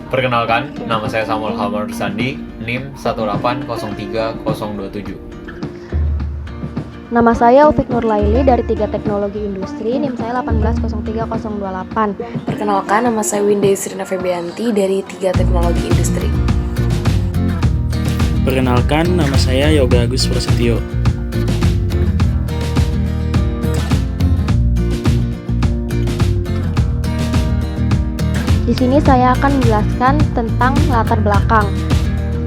Perkenalkan, nama saya Samuel Hamar Sandi, NIM 1803027. Nama saya Ufik Nurlaili dari 3 Teknologi Industri, NIM saya 1803028. Perkenalkan, nama saya Winda Yusrina Febianti dari 3 Teknologi Industri. Perkenalkan, nama saya Yoga Agus Prasetyo. Di sini saya akan menjelaskan tentang latar belakang.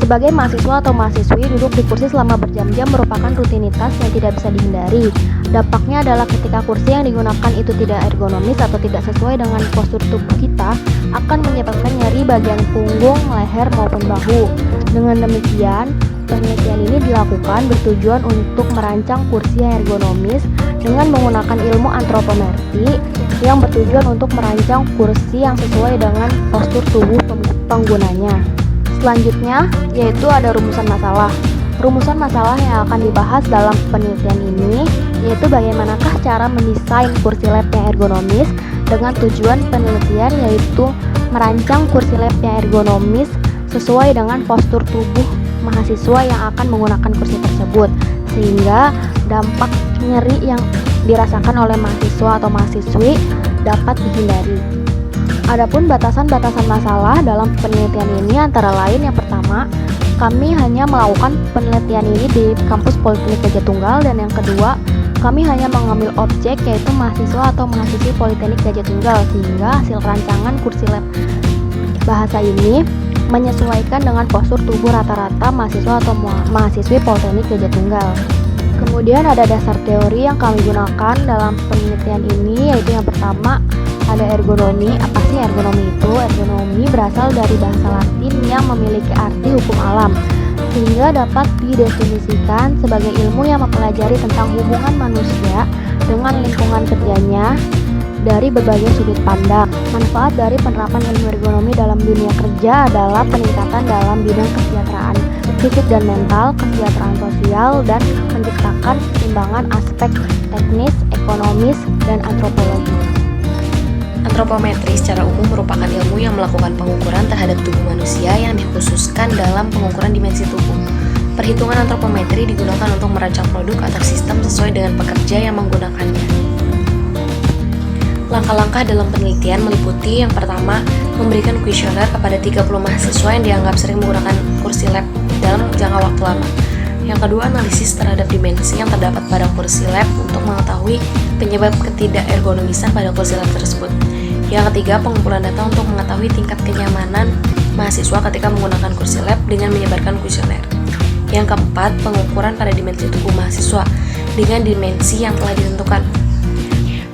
Sebagai mahasiswa atau mahasiswi, duduk di kursi selama berjam-jam merupakan rutinitas yang tidak bisa dihindari. Dampaknya adalah ketika kursi yang digunakan itu tidak ergonomis atau tidak sesuai dengan postur tubuh kita, akan menyebabkan nyeri bagian punggung, leher, maupun bahu. Dengan demikian, penelitian ini dilakukan bertujuan untuk merancang kursi yang ergonomis dengan menggunakan ilmu antropometri yang bertujuan untuk merancang kursi yang sesuai dengan postur tubuh penggunanya. Selanjutnya, yaitu ada rumusan masalah. Rumusan masalah yang akan dibahas dalam penelitian ini yaitu bagaimanakah cara mendesain kursi lab yang ergonomis dengan tujuan penelitian yaitu merancang kursi lab yang ergonomis sesuai dengan postur tubuh mahasiswa yang akan menggunakan kursi tersebut, sehingga dampak nyeri yang dirasakan oleh mahasiswa atau mahasiswi dapat dihindari. Adapun batasan-batasan masalah dalam penelitian ini antara lain yang pertama, kami hanya melakukan penelitian ini di kampus Politeknik Gajah Tunggal, dan yang kedua, kami hanya mengambil objek yaitu mahasiswa atau mahasiswi Politeknik Gajah Tunggal, sehingga hasil rancangan kursi lab bahasa ini menyesuaikan dengan postur tubuh rata-rata mahasiswa atau mahasiswi Politeknik Gajah Tunggal. Kemudian ada dasar teori yang kami gunakan dalam penelitian ini, yaitu yang pertama ada ergonomi. Apa sih ergonomi itu? Ergonomi berasal dari bahasa Latin yang memiliki arti hukum alam, sehingga dapat didefinisikan sebagai ilmu yang mempelajari tentang hubungan manusia dengan lingkungan kerjanya dari berbagai sudut pandang. Manfaat dari penerapan ilmu ergonomi dalam dunia kerja adalah peningkatan dalam bidang kesejahteraan fisik dan mental, kesejahteraan sosial, dan menciptakan keseimbangan aspek teknis, ekonomis, dan antropologi. Antropometri secara umum merupakan ilmu yang melakukan pengukuran terhadap tubuh manusia yang dikhususkan dalam pengukuran dimensi tubuh. Perhitungan antropometri digunakan untuk merancang produk atau sistem sesuai dengan pekerja yang menggunakannya. Langkah-langkah dalam penelitian meliputi yang pertama, memberikan kuesioner kepada 30 mahasiswa yang dianggap sering menggunakan kursi lab dalam jangka waktu lama. Yang kedua, analisis terhadap dimensi yang terdapat pada kursi lab untuk mengetahui penyebab ketidakergonomisan pada kursi lab tersebut. Yang ketiga, pengumpulan data untuk mengetahui tingkat kenyamanan mahasiswa ketika menggunakan kursi lab dengan menyebarkan kuesioner. Yang keempat, pengukuran pada dimensi tubuh mahasiswa dengan dimensi yang telah ditentukan.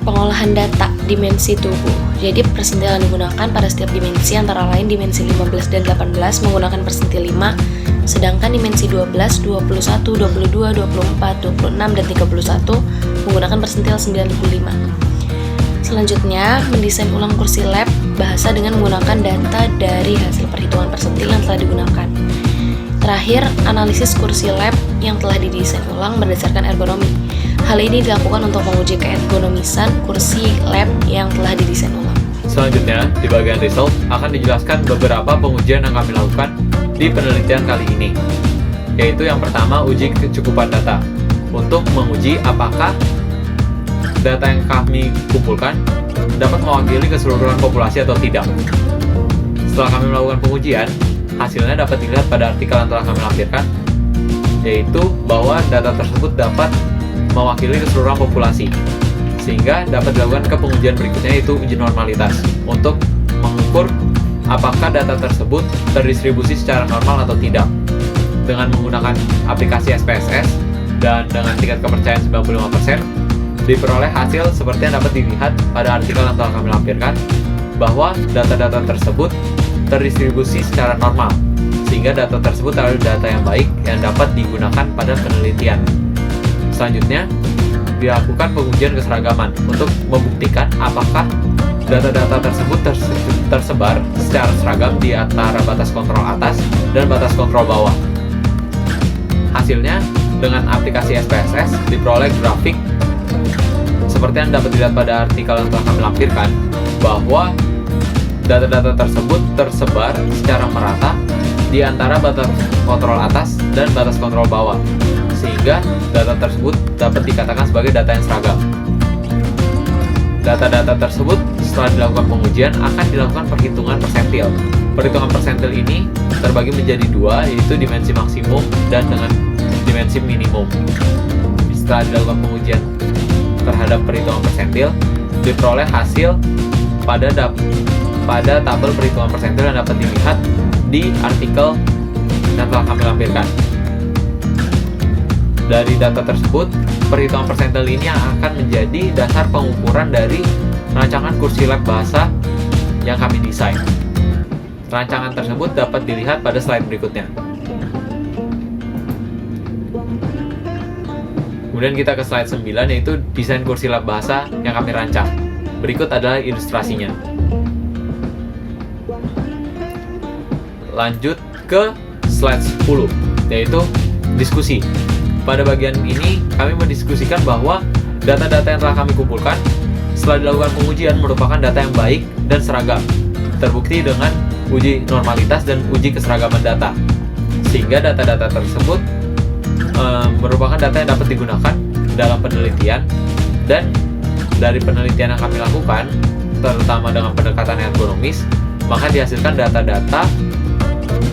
Pengolahan data dimensi tubuh. Jadi persentil yang digunakan pada setiap dimensi antara lain dimensi 15 dan 18 menggunakan persentil 5, sedangkan dimensi 12, 21, 22, 24, 26, dan 31 menggunakan persentil 95. Selanjutnya, mendesain ulang kursi lab bahasa dengan menggunakan data dari hasil perhitungan persentil yang telah digunakan. Terakhir, analisis kursi lab yang telah didesain ulang berdasarkan ergonomi. Hal ini dilakukan untuk menguji keergonomisan kursi lab yang telah didesain ulang. Selanjutnya, di bagian result akan dijelaskan beberapa pengujian yang kami lakukan di penelitian kali ini, yaitu yang pertama, uji kecukupan data untuk menguji apakah data yang kami kumpulkan dapat mewakili keseluruhan populasi atau tidak. Setelah kami melakukan pengujian, hasilnya dapat dilihat pada artikel yang telah kami lampirkan, yaitu bahwa data tersebut dapat mewakili keseluruhan populasi, sehingga dapat dilakukan ke pengujian berikutnya, yaitu uji normalitas untuk mengukur apakah data tersebut terdistribusi secara normal atau tidak dengan menggunakan aplikasi SPSS, dan dengan tingkat kepercayaan 95% diperoleh hasil seperti yang dapat dilihat pada artikel yang telah kami lampirkan, bahwa data-data tersebut terdistribusi secara normal, sehingga data tersebut adalah data yang baik yang dapat digunakan pada penelitian. Selanjutnya, dilakukan pengujian keseragaman untuk membuktikan apakah data-data tersebut tersebar secara seragam di antara batas kontrol atas dan batas kontrol bawah. Hasilnya, dengan aplikasi SPSS diperoleh grafik seperti yang dapat dilihat pada artikel yang telah kami lampirkan, bahwa Data-data tersebut tersebar secara merata di antara batas kontrol atas dan batas kontrol bawah, sehingga data tersebut dapat dikatakan sebagai data yang seragam. Data-data tersebut setelah dilakukan pengujian akan dilakukan perhitungan persentil. Perhitungan persentil ini terbagi menjadi dua, yaitu dimensi maksimum dan dengan dimensi minimum. Setelah dilakukan pengujian terhadap perhitungan persentil, diperoleh hasil pada tabel perhitungan persentil yang dapat dilihat di artikel yang telah kami lampirkan. Dari data tersebut, perhitungan persentil ini akan menjadi dasar pengukuran dari rancangan kursi lab bahasa yang kami desain. Rancangan tersebut dapat dilihat pada slide berikutnya. Kemudian kita ke slide 9, yaitu desain kursi lab bahasa yang kami rancang. Berikut adalah ilustrasinya. Lanjut ke slide 10, yaitu diskusi. Pada bagian ini, kami mendiskusikan bahwa data-data yang telah kami kumpulkan setelah dilakukan pengujian merupakan data yang baik dan seragam, terbukti dengan uji normalitas dan uji keseragaman data, sehingga data-data tersebut merupakan data yang dapat digunakan dalam penelitian. Dan dari penelitian yang kami lakukan, terutama dengan pendekatan ergonomis, maka dihasilkan data-data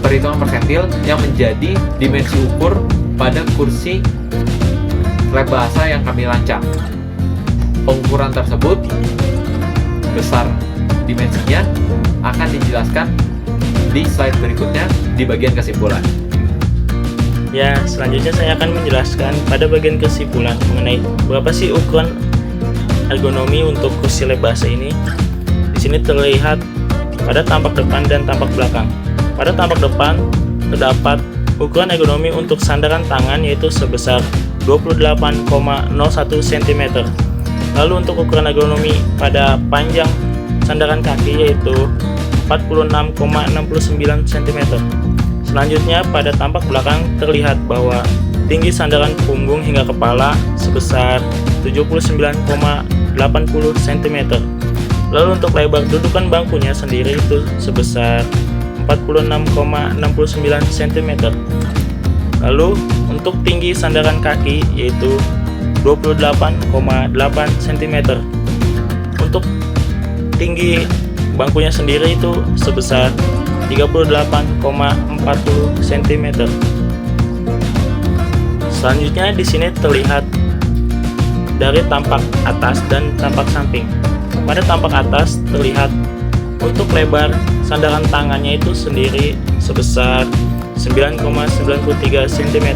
perhitungan persentil yang menjadi dimensi ukur pada kursi lab bahasa yang kami rancang. Pengukuran tersebut, besar dimensinya, akan dijelaskan di slide berikutnya di bagian kesimpulan. Ya, selanjutnya saya akan menjelaskan pada bagian kesimpulan mengenai berapa sih ukuran ergonomi untuk kursi lab bahasa ini. Di sini terlihat pada tampak depan dan tampak belakang. Pada tampak depan terdapat ukuran ergonomi untuk sandaran tangan, yaitu sebesar 28,01 cm. Lalu untuk ukuran ergonomi pada panjang sandaran kaki, yaitu 46,69 cm. Selanjutnya pada tampak belakang terlihat bahwa tinggi sandaran punggung hingga kepala sebesar 79,80 cm. Lalu untuk lebar dudukan bangkunya sendiri itu sebesar 46,69 cm. Lalu untuk tinggi sandaran kaki yaitu 28,8 cm. Untuk tinggi bangkunya sendiri itu sebesar 38,40 cm. Selanjutnya di sini terlihat dari tampak atas dan tampak samping. Pada tampak atas terlihat untuk lebar sandaran tangannya itu sendiri sebesar 9,93 cm.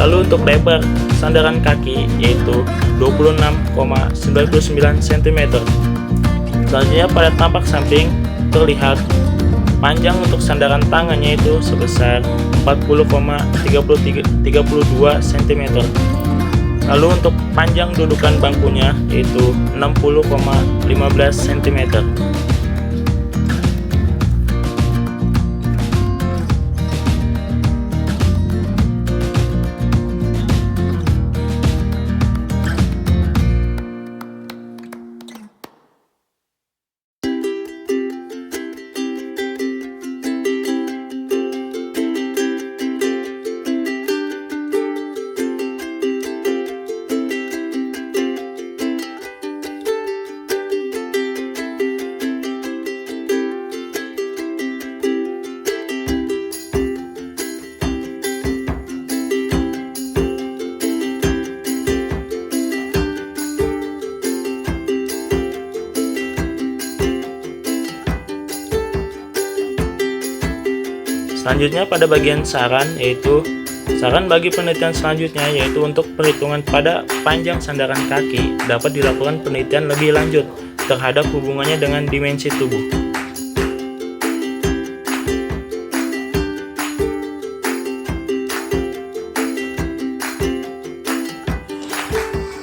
Lalu untuk lebar sandaran kaki yaitu 26,99 cm. Selanjutnya pada tampak samping terlihat panjang untuk sandaran tangannya itu sebesar 40,32 cm. Lalu untuk panjang dudukan bangkunya yaitu 60,15 cm. Selanjutnya pada bagian saran, yaitu saran bagi penelitian selanjutnya, yaitu untuk perhitungan pada panjang sandaran kaki dapat dilakukan penelitian lebih lanjut terhadap hubungannya dengan dimensi tubuh.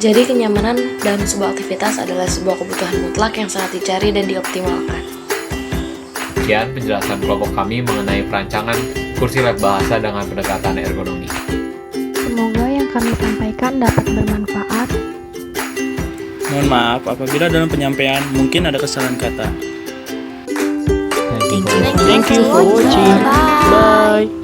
Jadi kenyamanan dalam sebuah aktivitas adalah sebuah kebutuhan mutlak yang sangat dicari dan dioptimalkan. Sekian penjelasan kelompok kami mengenai perancangan kursi lab bahasa dengan pendekatan ergonomi. Semoga yang kami sampaikan dapat bermanfaat. Mohon maaf apabila dalam penyampaian mungkin ada kesalahan kata. Thank you. Thank you for watching. Bye.